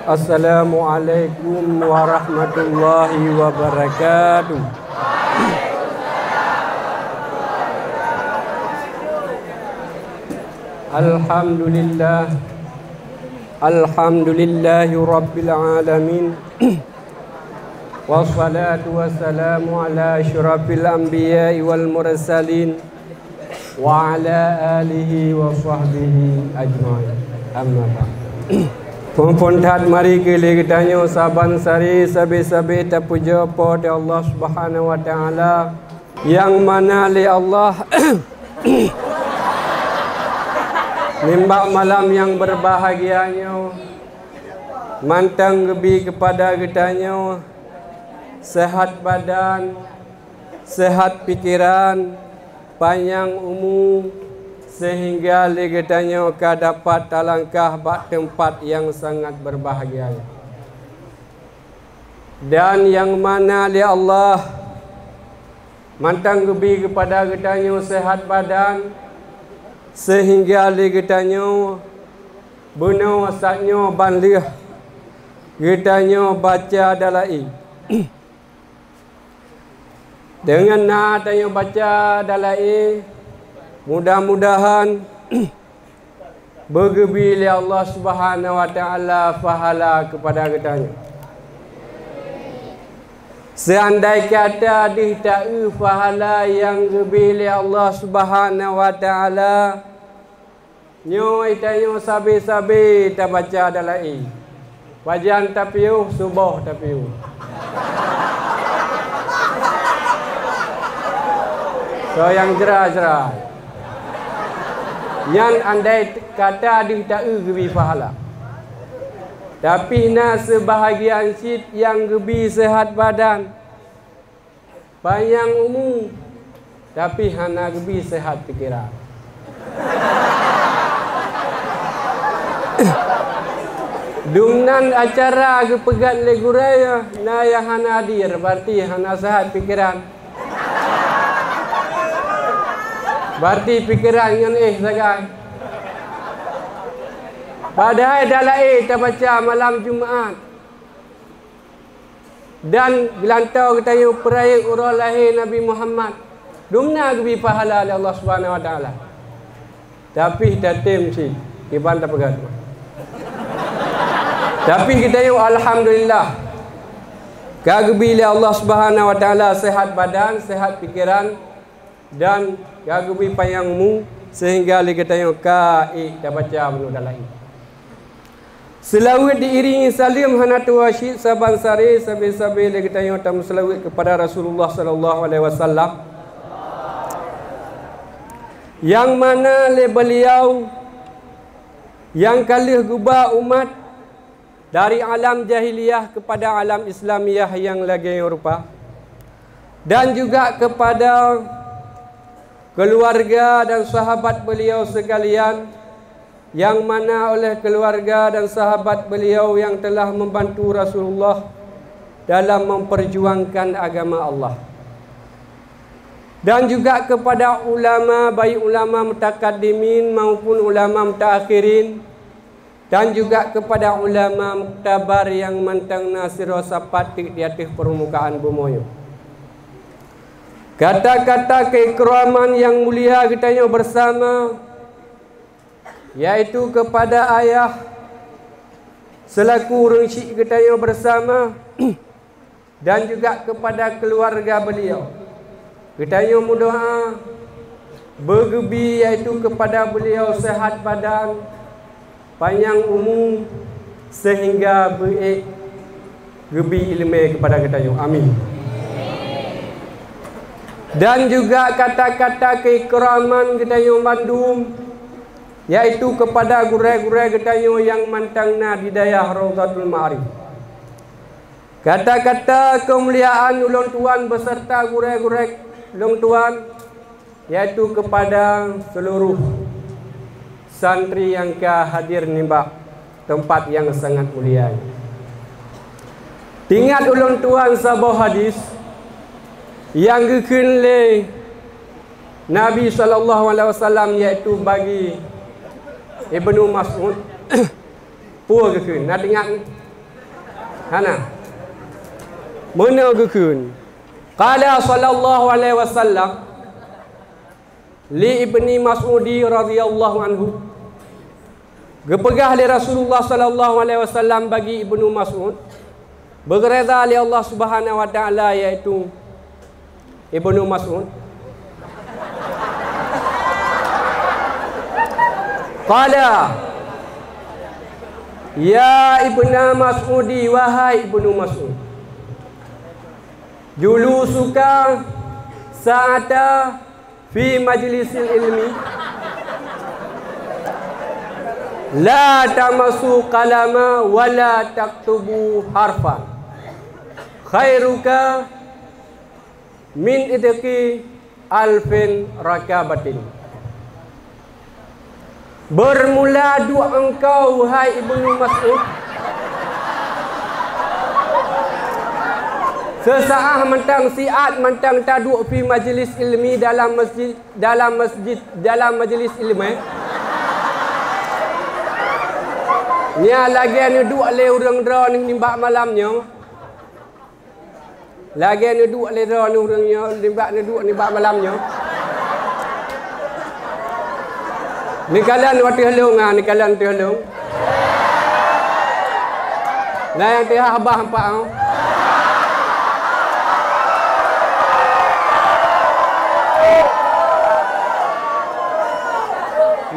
Assalamualaikum warahmatullahi wabarakatuh. Alhamdulillahi rabbil alamin. Wassalatu wassalamu ala asyrafil anbiya'i wal mursalin wa ala alihi wa sahbihi ajma'in. Amma ba'd. Pempontat mari kita tanya saban sari sabi-sabi terpuja pada Allah Subhanahu wa taala yang mana li Allah nimbak malam yang berbahagianya mantang lebih kepada kitanya sehat badan, sehat pikiran, panjang umur sehingga kitanya dapat talangkah bak tempat yang sangat berbahagia. Dan yang mana li Allah mantang lebih kepada kitanya sehat badan sehingga kitanya benar wasatnya banlih kitanya baca dalai dengan natanya baca dalai mudah-mudahan bergebi oleh Allah Subhanahu wa taala pahala kepada kitanya. Seandai kata dihtai pahala yang gebi oleh Allah Subhanahu wa taala nyo itanyo sabi-sabi ta baca dalai wajan tapiu subuh tapiu so yang jerah-jerah yang andai kata dihtai gebi pahala tapi nak sebahagian sit yang gebi sehat badan panjang umur tapi hana gebi sehat pikiran. Dumnan acara kepegat leguraya na yang hana hadir berarti hana sehat pikiran. Berarti pikiran yang sagai. Padahal dalai kita baca malam Jumaat. Dan gelantau kita yang perayaan urah lahir Nabi Muhammad. Dumna gebi pahala oleh Allah Subhanahu wa taala. Tapi datim si iban tak pegat. Tapi kita yang alhamdulillah kagebi Allah Subhanahu wa taala sehat badan, sehat pikiran dan kagebi payangmu sehingga kita yang kai dah baca benda dalai. Selawat diiringi salim hanatu wasyid saban sari sabi-sabi kita yang tamu selawat kepada Rasulullah sallallahu alaihi wasallam yang mana le beliau yang kalih gubah umat dari alam jahiliyah kepada alam Islamiyah yang lagi rupa dan juga kepada keluarga dan sahabat beliau sekalian yang mana oleh keluarga dan sahabat beliau yang telah membantu Rasulullah dalam memperjuangkan agama Allah dan juga kepada ulama baik ulama mutakaddimin maupun ulama mutakhirin dan juga kepada ulama muktabar yang mantang nasiro sapatik di atas permukaan bumi. Kata-kata keikraman yang mulia kitanya bersama yaitu kepada ayah selaku rengsi kitanya bersama dan juga kepada keluarga beliau. Kitanya berdoa bergebi yaitu kepada beliau sehat badan, panjang umur sehingga gebi ilmu kepada kita. Amin. Dan juga kata-kata keikraman kita yang Bandung yaitu kepada gurai-gurai kita yang mantangna di dayah Raudhatul Ma'arif. Kata-kata kemuliaan ulun tuan beserta gurai-gurai ulun tuan yaitu kepada seluruh santri yang hadir nimbak tempat yang sangat mulia. Ingat ulun tuan sebuah hadis yang dikenal Nabi SAW yaitu bagi Ibnu Mas'ud pur ke nak dengar Hana. Mana gekun? Qala sallallahu alaihi wasallam li Ibni Mas'udi radhiyallahu anhu. Gepegah li Rasulullah sallallahu alaihi wasallam bagi Ibnu Mas'ud. Berreza li Allah Subhanahu wa taala iaitu Ibnu Mas'ud. Qala ya Ibnu Mas'udi, wahai Ibnu Mas'ud, julusuka sa'ata fi majlisil ilmi la tamasu qalama wa la taktubu harfan khairuka min idqi alfin rakabatin. Bermula dua engkau, hai Ibnu Mas'ud, sesaat mentang siat mentang taduk fi majlis ilmi dalam majlis ilmi. Nya lagi ni duk le urang dra ni nimbak malamnya. Lagi ni duk le dra ni urangnya nimbak malamnya. Ni kalian waktu helung ni kalian tu helung. Nah yang teh abah hampa au.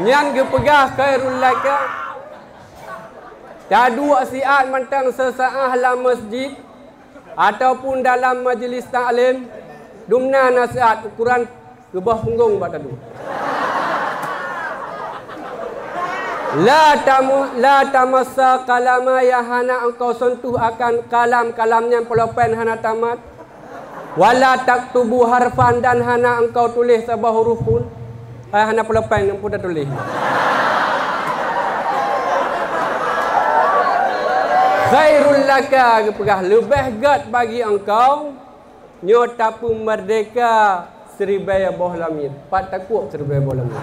Nyan ge pegah khairul laka. Tadu siat mentang sesaah dalam masjid ataupun dalam majlis taklim dumna nasihat ukuran gebah punggung bak tadu. La tamassa kalama ya hana engkau sentuh akan kalamnya pelapen hana tamat. Wala taktubu harfan dan hana engkau tulis sebuah huruf pun. Hana pelapen yang pun dah tulis. Khairul laka kepegah lebih gad bagi engkau nyotapu merdeka seribaya bawah langit. Pat takut seribaya bawah langit.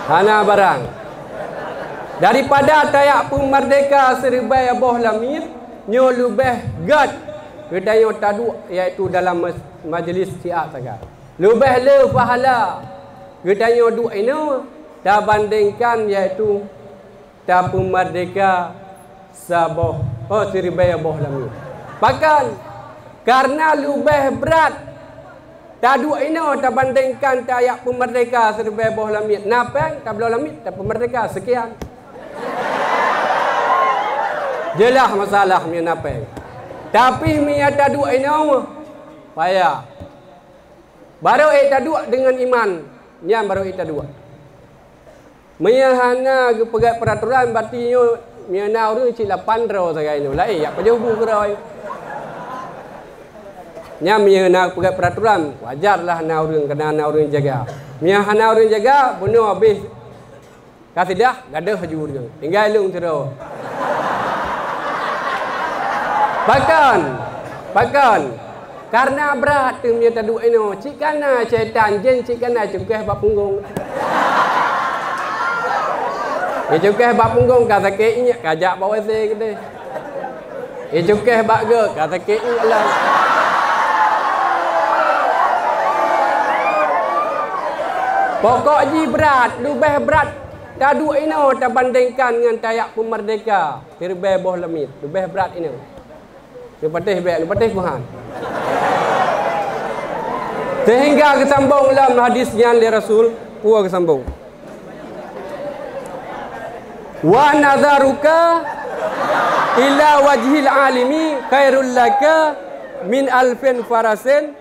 Hana barang daripada tayak pun merdeka seribaya bawah langit nyo lebih gad kita nyo taduk iaitu dalam majlis siat sagat lebih le pahala kita nyo duk ino dah bandingkan iaitu ta pun merdeka sabah seribaya bawah langit. Bahkan karena lebih berat taduk ino tak bandingkan tayak pemerdeka seribaya bawah langit. Napang tak bawah langit tak pemerdeka sekian. Jelah masalah mi napang. Tapi mi taduk ino payah. Baru taduk dengan iman. Nyam baru taduk. Mi hana pegat peraturan batinyo mi na urang cila pandro sagai ino. Lai apa jauh gerai. Nya mia nak pegat peraturan wajarlah na urang kena na urang jaga. Mia hana urang jaga bunuh habis. Kasih dah gadah haju urang. Tinggal lung tero. Bahkan karena berat tu mia taduk ino, cik kana syaitan jin cik kana cukeh bab punggung. Ya cukeh bab punggung kata ke inyak kajak bawa se gede. Ya cukeh bab ge kata ke inyak lah. Pokok ji berat, lebih berat. Taduk ino tak bandingkan dengan tayak pemerdeka. Seribaya bawah langit. Lebih berat ino. Lepatih baik, lepatih Tuhan. Sehingga kesambung dalam hadis yang dari Rasul, puas kesambung. Wa nadharuka ila wajhil alimi khairul laka min alfin farasin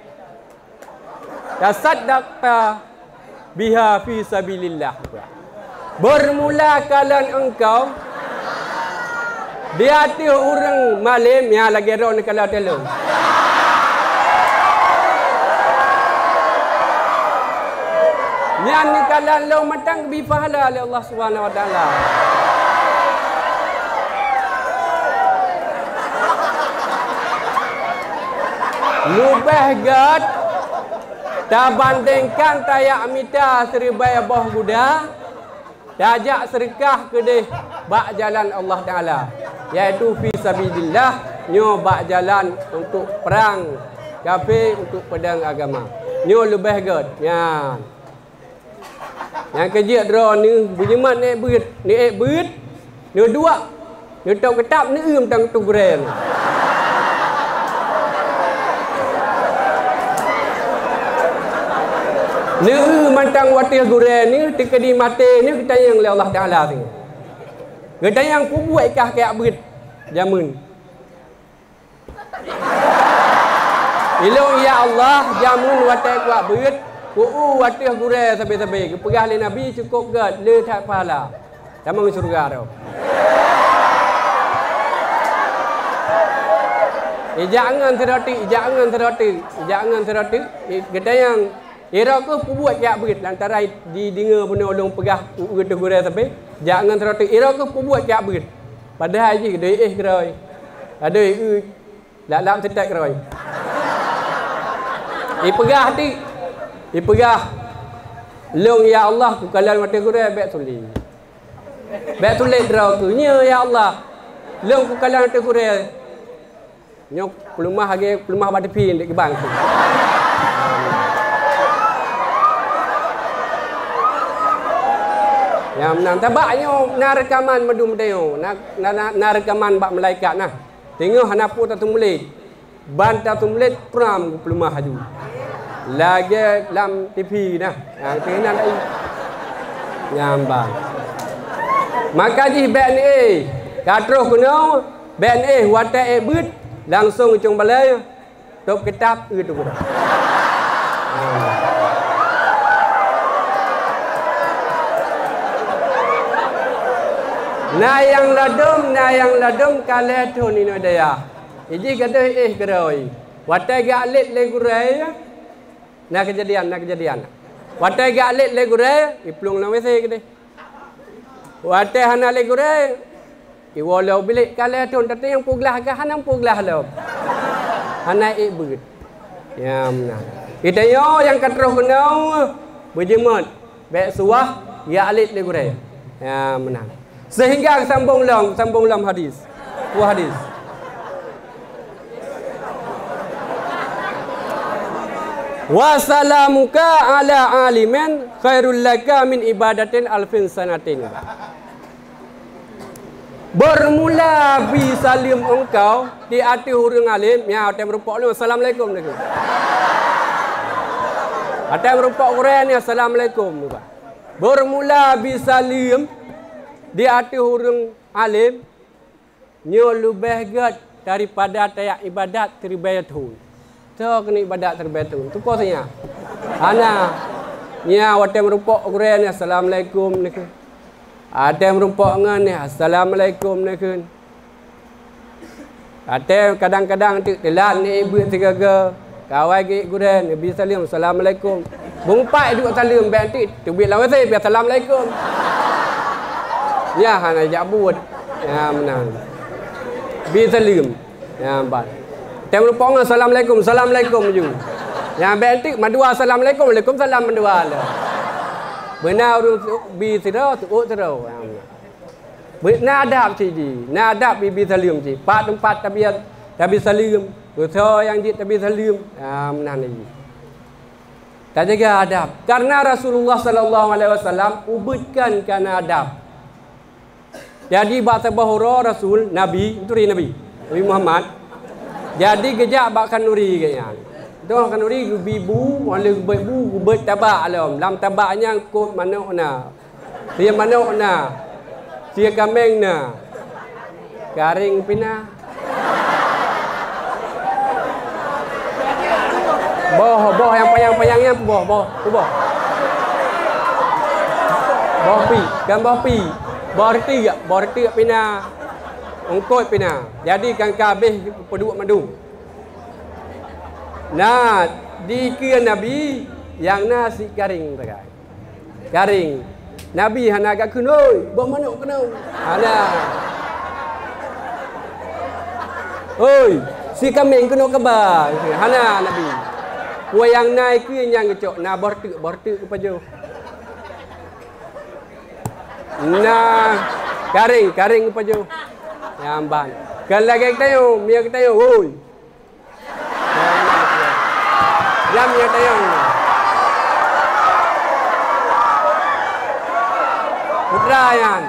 tasaddaqta biha fi sabilillah. Bermula kalian engkau di hati orang malim yang lagi ron kalau telung. Yang ni kalian lo matang bi pahala oleh Allah Subhanahu wa taala. Lubah gad tak bandingkan tayak mita seribaya bawah guda Dajak sedekah ke deh bak jalan Allah Taala, iaitu fi sabilillah, nyo bak jalan untuk perang kafir, untuk pedang agama. Nyo lebih gad. Ya. Yang kerja draw ni bunyiman ni beut. Ni dua. Ni tau ketap ni tang tu gren. Ni mantang watih guren ni tika di mati ni kita yang oleh Allah Taala tu. Kita yang ku buat kah kayak beut jamun. Ilung ya Allah jamun watih kuat beut, ku watih guren sabi-sabi. Kepegah le Nabi cukup gad le tak pahala. Tamang surga tu. Jangan terhati. Kita yang era ke buat yak berit lantaran di dengar penolong pegah ugut gurai sampai jangan terhati era ke buat yak berit padahal je doi gerai ada lam setak gerai pegah hati pegah long ya Allah ku kalan mata gurai baik tulis draw ku nya ya Allah long ku kalan mata gurai nyok pelumah lagi pelumah pada pin dek gebang tu. Yang menang tabaknya narekaman madu medeo narekaman bak malaikat nah. Tengok hanapu tak tumulit. Ban tak tumulit pram pelumah haju. Lagi lam TV nah. Yang kena nak nyambang. Maka ji ben katro kuno ben watai beut langsung ujung balai top kitab itu pun. Na yang ladum kale tu ni no daya. Iji kata geroi. Watai ga alit le gurai. Na kejadian. Watai ga alit le gurai, iplung na wese kede. Watai hana le gurai. Walau bilik kala tu tapi yang puglah ke hanam puglah lo. Hana beut. Ya menang. Kita yo yang katroh kenau berjemut. Baik suah ya alit le gurai. Ya menang. Sehingga sambung lam hadis. Dua hadis. Wa salamuka ala alimin khairul laka min ibadatin alfin sanatin. Bermula bi salim engkau di hati hurung alim ya atem rupok lu assalamualaikum ni. Atem rupok Quran ni assalamualaikum ni. Bermula bi salim di hati hurung alim nyo lebih gad daripada tayak ibadat terbayatun. Tu kena ibadat terbayatun. Tu kosnya. Ana nya atem rupok Quran ni assalamualaikum ni. Ada merumpok ngan ni assalamualaikum ni kan. Ada kadang-kadang telan ni ibu tiga kawai ge guren nabi salim assalamualaikum. Bungpai duk salim baik nanti tubik lawan saya biar assalamualaikum. Ya hana jabut. Ya menang. Bi salim. Ya bat. Ada merumpok ngan assalamualaikum ju. Yang baik nanti madua assalamualaikum waalaikumsalam madua lah. Benar bi sira tu sira. Nadab siji, nadab bi salim ji. Pat tempat tabi salim. Dosa yang ji tabi salim. Menang ni. Tak jaga adab. Karena Rasulullah sallallahu alaihi wasallam ubutkan kana adab. Jadi bahasa bahura Rasul Nabi, Nabi Muhammad. Jadi gejak bakkan nuri kayaknya. Doa kanuri bibu wala bebu bet tabak alam lam tabaknya kod manuk na dia manuk na sia kameng na garing pina boh yang payang-payangnya boh pi gambar pi borti pina ongkot pina jadi kan kabeh peduk madu. Nah, di kia Nabi yang nasi garing bagai. Garing. Nabi hana agak kunoi, bawa manuk kena. Hana. Oi, si kambing kena kebar. Hana Nabi. Wayang naik kia yang ngecok na bortu kepada. Nah, karing apa je? Yang ban. Kan lagi kita yo, mia kita yo, woi. Jam mia kita yo. Putra yan.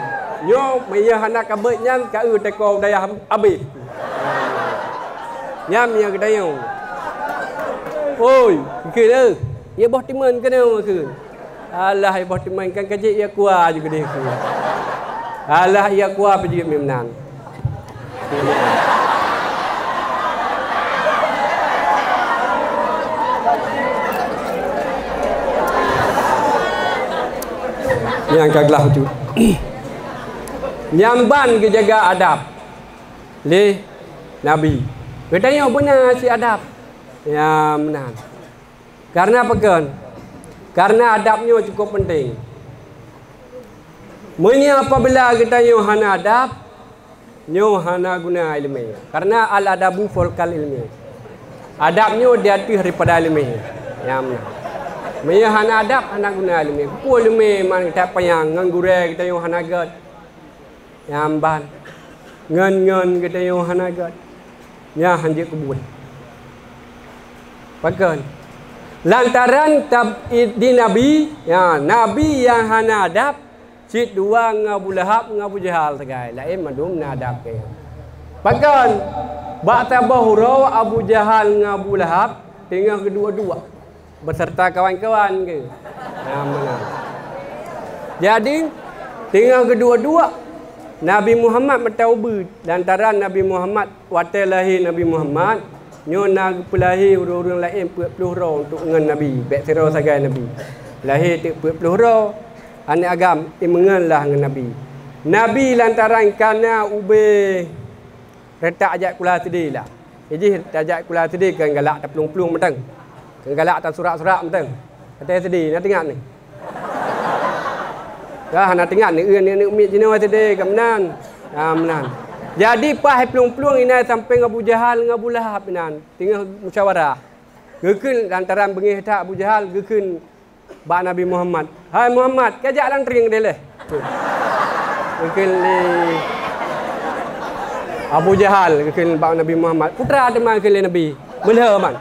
Yo, mia hana kabut nyan, kau teko daya habis. Nyam mia kita yo. Oi, kira. Ya boh timan kena ke. Alah ya boh timan kan kecik ya kuah juga dia ke. Alah ya kuah pergi memang. Yang kaglah tu. Nyamban ke jaga adab. Le Nabi. Bertanya punya si adab. Ya menang. Karena apa kan? Karena adabnya cukup penting. Menya apabila kita hana adab, hana guna ilmu. Karena al adabu folkal ilmu. Adabnya diarti daripada ilmu. Ya menang. Menya hana adab, hana guna ilmu. Ku ilmu man kita payang ngangure kita hana gad. Yamban. Ngan kita hana gad. Nya hanjik kubun. Pakan. Lantaran di Nabi, ya Nabi yang hana adab, cik dua Abu Lahab, Abu Jahal tegai, lain madum na adab ke. Pakan, ba'ta bahuro Abu Jahal Abu Lahab, tinggal kedua-dua beserta kawan-kawan ke. Ya mana? Jadi tinggal kedua-dua Nabi Muhammad bertaubat, lantaran Nabi Muhammad watelahi Nabi Muhammad nak pelahi orang lain 40 orang untuk dengan Nabi. Baik sira sagai Nabi. Lahir 40 orang anak agam imenganlah dengan Nabi. Nabi lantaran kana ube retak ajak kula sedih lah. Jadi ajak kula sedih kan galak tak pelung-pelung meteng. Kan galak tak surak-surak meteng. Kata sedih nak tengok ni. Dah nak tengok ni ni umi jino sedih kamenan. Menan. Jadi pas pelung-pelung ini sampai Abu Jahal dengan Abu Lahab nan tinggal musyawarah. Gekeun lantaran bengih tak Abu Jahal gekeun ba Nabi Muhammad. Hai Muhammad, kajak lang tering deleh. Gekeun li Abu Jahal gekeun ba Nabi Muhammad. Putra teman gekeun Nabi. Belha man.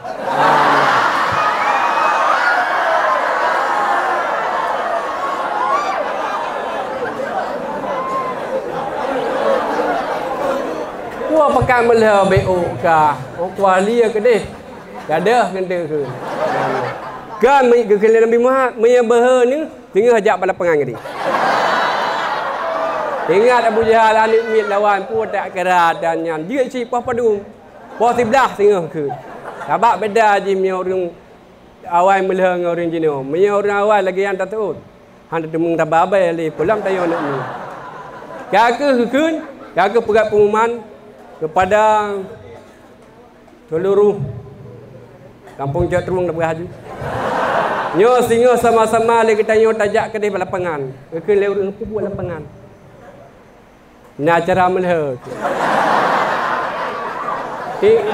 Pakai melah BO ka kuali ke deh gadah kende ke kan mai ke Nabi Muhammad mai bah ni tinggal ajak bala pengang ni ingat Abu Jahal anik mit lawan pu tak kera dan nyan dia si pah padu pah 11 tinggal ke sabak beda ji mi orang awal melah dengan orang jino mi orang awal lagi yang tak tahu han demung tababai li pulang tayo nak ni kaka pegat pengumuman kepada seluruh kampung Jatrung dan Haji. Nyo singo sama-sama le kita nyo tajak ke di lapangan. Ke le urang pu buat lapangan. Na cara melhe.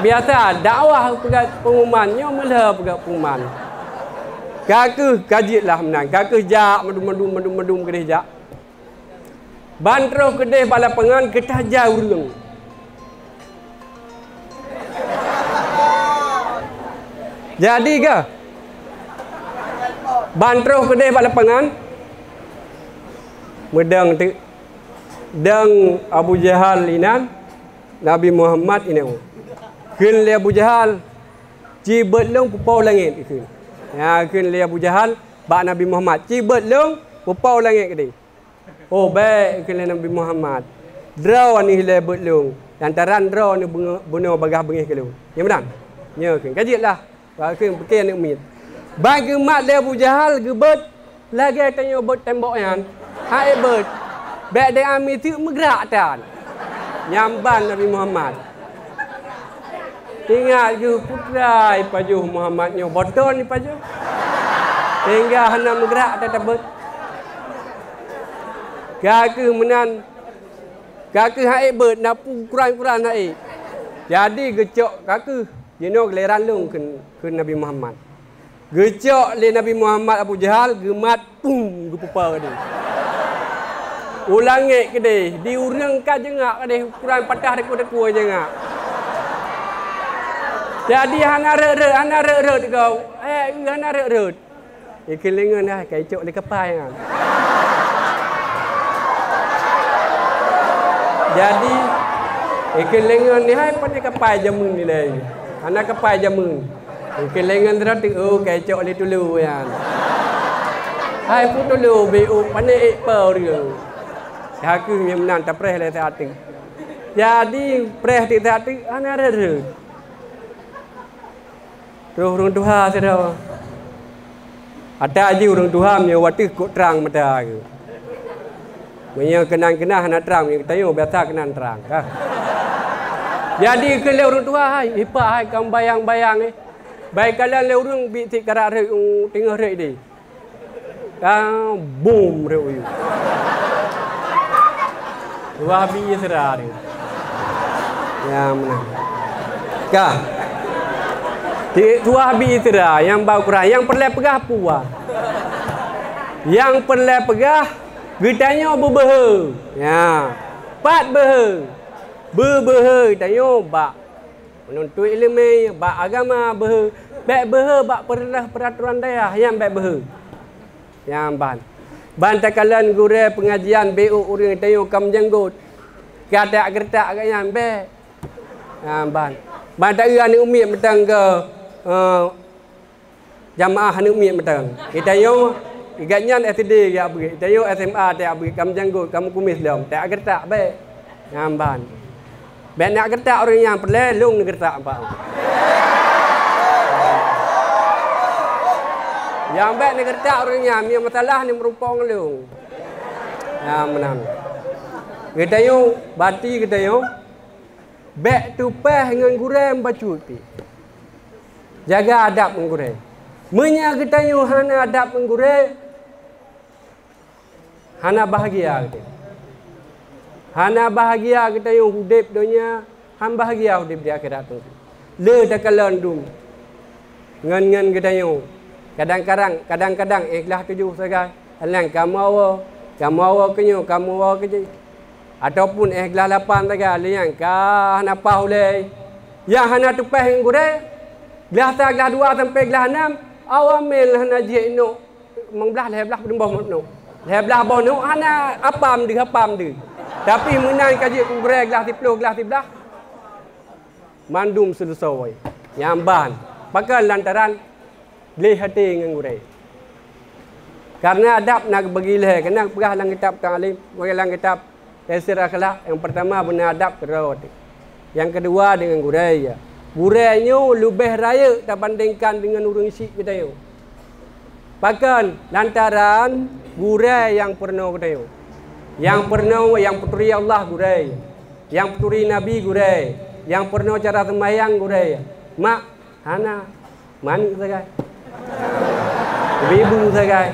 Biasa dakwah pegat pengumuman nyo melhe pegat pengumuman. Kakeh kajilah menang. Kakeh jak medum kedeh jak. Bantro kedeh balapangan kita jauh urang. Jadi ke? Bantro kedai pada lapangan. Medang dang Abu Jahal inan Nabi Muhammad inau. Keun le Abu Jahal cibet long pupau langit keun. Ya keun le Abu Jahal ba Nabi Muhammad cibet long pupau langit kedai. Oh baik keun le Nabi Muhammad. Draw ni le bet long. Lantaran draw ni bunuh bagah bengih ke long. Ya benar? Ya keun kajilah. Bakal pakai nak mit. Bagi mak dia Abu Jahal gebet lagi tanya bet tembok yan. Hai bet. Bek dia ami tu megrak tan. Nyamban Nabi Muhammad. Ingat ju putra pajuh Muhammad nyo botol ni pajuh. Hingga hana megrak tak bet. Kakek menan. Kakek hai bet napu kurang-kurang hai. Jadi gecok kakek jino geleran lung ke Nabi Muhammad. Gecok le Nabi Muhammad Abu Jahal gemat pum gepupa dia. Ulangit ke deh, diurangkan jengak ke deh, kurang patah deku-deku jengak. Jadi hana re kau. Hana re. Kelingan dah kecok di kepai kan. Jadi kelingan ni hai pada kepai jamun ni dah. Hana kepai jamun. Kelingan terus kecok di dulu kan. Hai pun dulu bu panik per dia. Aku yang menang tak preh le hati. Jadi preh di hati ana re. Terus orang Tuhan sudah. Ada aja orang Tuhan yang waktu kok terang mata ke. Punya kenang-kenang nak terang ni kita yo biasa kenang terang kan. Jadi kalau orang Tuhan ipa hai kam bayang-bayang ni. Baik kalian le orang bi tik karak re tengah re ni. Boom re uyu. Wah bi serah ni. Ya menang. Kah? Tuah bi itra yang bau kurang yang perlu pegah puah. Yang perlu pegah getanya bebehe. Ya. Pat behe. Bebehe tayo bak menuntut ilmu bak agama behe. Bak behe bak peraturan daerah yang bak behe. Yang ban takalan gure pengajian BU urang tayo kam janggut. Kata gertak kan be. Yang ban tak ni umi metang ke jamaah hanu mi metang. Kita yo igatnya SD ya bagi. Kita yo SMA tak bagi kam janggut kam kumis lom. Tak gertak be. Ngamban. Be nak gertak orang yang perle lung gertak apa. Yang be nak gertak orang yang mi masalah ni merupang lung. Ya menang. Kita yo bati kita yo back to peh dengan gurem bacuti. Jaga adab menggure. Menya kita yo hana adab menggure. Hana bahagia kita. Hana bahagia kita yo hidup dunia, han bahagia hidup di akhirat tu. Le takalan dum. Ngan kita yo. Kadang-kadang ikhlas tuju sagai. Alang kamu awa kenyo, kamu awa keje. Ataupun ikhlas lapan sagai liang ka hana paulai. Yang hana tupeh menggure. Gelas tak gelas 2 sampai gelas 6 awamil hana je no mengbelah lebelah bembah no lebelah bono hana apam dia tapi menang kaji kugre gelas 10 gelas 13 mandum selesai nyamban pakai lantaran leh hati ngure karena adab nak bagi leh kena pegah dalam kitab ta'lim dalam kitab tafsir akhlak yang pertama benar adab kerawat yang kedua dengan guraya. Gurainya lebih raya dibandingkan dengan orang syik kita yo. Bahkan lantaran gurai yang pernah kita yo. Yang pernah yang puteri Allah gurai. Yang puteri Nabi gurai. Yang pernah cara sembahyang gurai. Mak hana man sagai. Ibu sagai.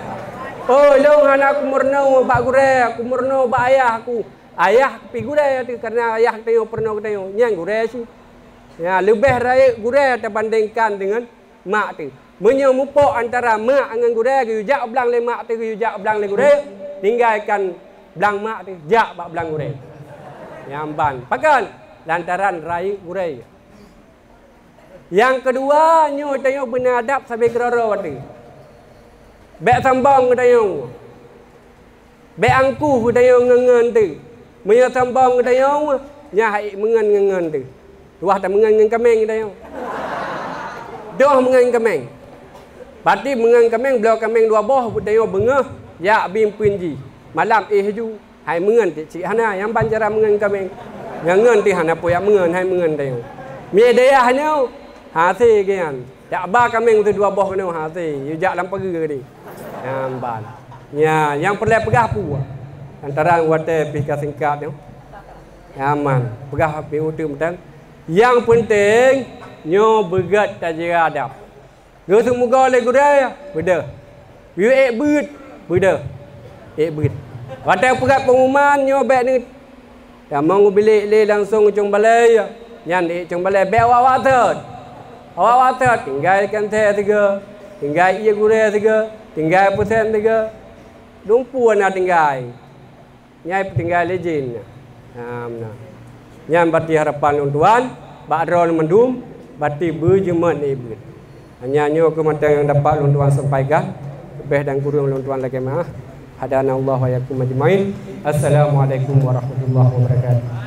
Oh, long hana aku murno bak gurai, aku murno bak ayah aku. Ayah pi gurai tu karena ayah kita yo pernah kita yo. Nyang gurai sih. Ya, lebih raya gurau dibandingkan dengan mak tu. Menyemupuk antara mak dengan gurau, jak belang le mak tu, jak belang le gurau, tinggalkan belang mak tu, jak bak belang gurau. Yang ban. Pakan lantaran raya gurau. Yang kedua, nyo tayo benadab sampai kerara tu. Bek sambang tayo. Bek angku tayo ngengen tu. Menyo sambang tayo, nyah mengen tu. Tuah tak mengan kameng kita yo. Doh mengan kameng. Pati mengan kameng belau kameng 2 boh dayo bengah ya bim pinji. Malam ju hai mengan cik hana yang banjara mengan kameng. Ngangan ti hana poyak mengan hai mengan dayo. Mi daya hanya hati kian. Tak ba kameng tu 2 boh kena hati. Yu jak lam pagi ni. Namban. Ya, yang perlu pegah pu. Antara wate pika singkat yo. Aman. Pegah pi utu mentang. Yang penting nyo begat tajira adab. Gua semoga le gudai beda. You beut beda. Beut. Watai pegat pengumuman nyo bek ni. Dah mau bilik le langsung cung balai. Nyan di cung balai bek awak water. Awak water tinggalkan teh 3. Tinggal ia gudai 3. Tinggal pesen 3. Dumpu nak tinggal. Nyai tinggal lejin. Nah. Nyai bati harapan tuan, bakron mendum, bati berjeman ibut. Hanya nyo kematang yang dapat tuan sampaikan. Lebih dan kurang tuan lagi maaf. Hadana Allah wa yakum ajmain. Assalamualaikum warahmatullahi wabarakatuh.